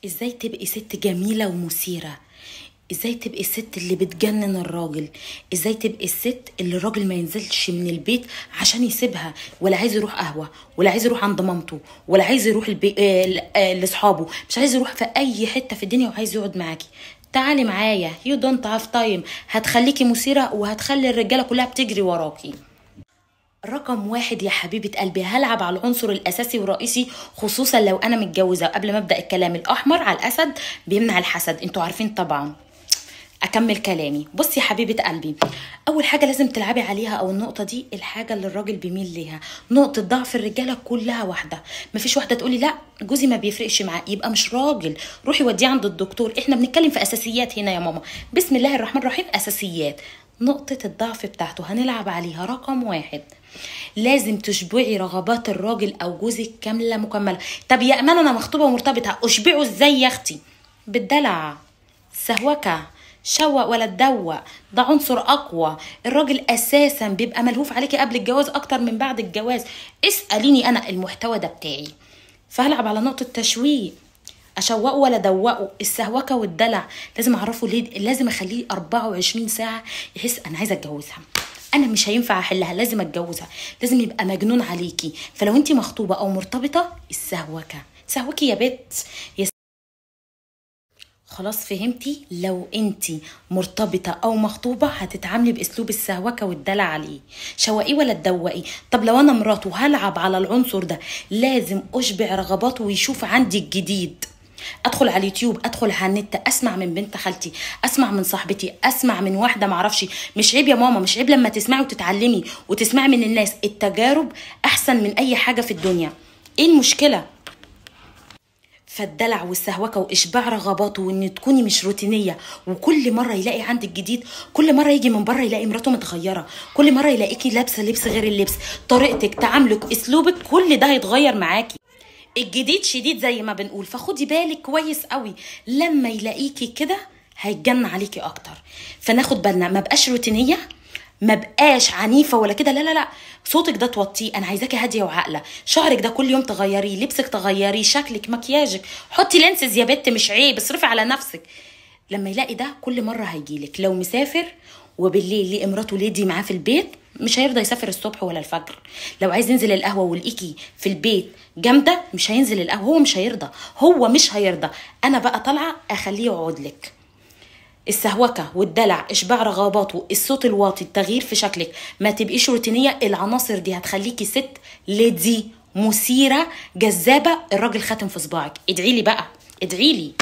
ازاي تبقي ست جميلة ومثيرة؟ ازاي تبقي الست اللي بتجنن الراجل؟ ازاي تبقي الست اللي الراجل ما ينزلش من البيت عشان يسيبها، ولا عايز يروح قهوة، ولا عايز يروح عند مامته، ولا عايز يروح لاصحابه، مش عايز يروح في اي حتة في الدنيا وعايز يقعد معاكي. تعالي معايا، يو دونت هاف تايم، هتخليكي مثيرة وهتخلي الرجالة كلها بتجري وراكي. رقم واحد يا حبيبة قلبي، هلعب على العنصر الأساسي والرئيسي، خصوصا لو أنا متجوزة. قبل ما أبدأ الكلام، الأحمر على الأسد بيمنع الحسد، انتوا عارفين طبعا. أكمل كلامي. بصي يا حبيبة قلبي، أول حاجة لازم تلعبي عليها، أو النقطة دي الحاجة اللي الراجل بيميل ليها. نقطة ضعف الرجالة كلها واحدة، مفيش واحدة تقولي لا جوزي ما بيفرقش معاه يبقى مش راجل، روحي وديه عند الدكتور. احنا بنتكلم في أساسيات هنا يا ماما، بسم الله الرحمن الرحيم، أساسيات. نقطة الضعف بتاعته هنلعب عليها. رقم واحد، لازم تشبعي رغبات الراجل او جوزك كامله مكمله. طب يا امان انا مخطوبه ومرتبطه، اشبعه ازاي يا اختي؟ بالدلع، سهوكه، شوق ولا تدوق، ده عنصر اقوى. الراجل اساسا بيبقى ملهوف عليكي قبل الجواز اكتر من بعد الجواز. اساليني انا، المحتوى ده بتاعي. فهلعب على نقطه تشويق، اشوقه ولا دوقه، السهوكه والدلع. لازم اعرفه ليه، لازم اخليه 24 ساعه يحس انا عايزه اتجوزها، انا مش هينفع احلها، لازم اتجوزها، لازم يبقى مجنون عليكي. فلو انت مخطوبه او مرتبطه، السهوكه، سهوكي يا بت يا خلاص فهمتي. لو انت مرتبطه او مخطوبه هتتعاملي باسلوب السهوكه والدلع عليه، شوقيه ولا تدوقي. طب لو انا مراته هلعب على العنصر ده، لازم اشبع رغباته ويشوف عندي الجديد. ادخل على اليوتيوب، ادخل على النت، اسمع من بنت خالتي، اسمع من صاحبتي، اسمع من واحده معرفش. مش عيب يا ماما، مش عيب لما تسمعي وتتعلمي وتسمعي من الناس. التجارب احسن من اي حاجه في الدنيا. ايه المشكله؟ فالدلع والسهوكه واشباع رغباته، وان تكوني مش روتينيه، وكل مره يلاقي عندك جديد. كل مره يجي من بره يلاقي مراته متغيره، كل مره يلاقيكي لابسه لبس غير اللبس، طريقتك، تعاملك، اسلوبك، كل ده هيتغير معاكي. الجديد شديد زي ما بنقول. فخدي بالك كويس قوي، لما يلاقيكي كده هيتجن عليكي اكتر. فناخد بالنا، ما بقاش روتينيه، ما بقاش عنيفه ولا كده، لا لا لا. صوتك ده توطيه، انا عايزاكي هاديه وعاقله. شعرك ده كل يوم تغيريه، لبسك تغيريه، شكلك، مكياجك، حطي لينسز يا بت، مش عيب، اصرفي على نفسك. لما يلاقي ده كل مره هيجيلك. لو مسافر وبالليل ليه امراته ليدي معاه في البيت، مش هيرضى يسافر الصبح ولا الفجر. لو عايز ينزل القهوه ولقيكي في البيت جامده، مش هينزل القهوه، هو مش هيرضى، هو مش هيرضى. انا بقى طالعه اخليه يقعد لك. السهوكه والدلع، اشباع رغباته، الصوت الواطي، التغيير في شكلك، ما تبقيش روتينيه. العناصر دي هتخليكي ست ليدي مثيره جذابه، الراجل خاتم في صباعك. ادعي لي بقى، ادعي لي.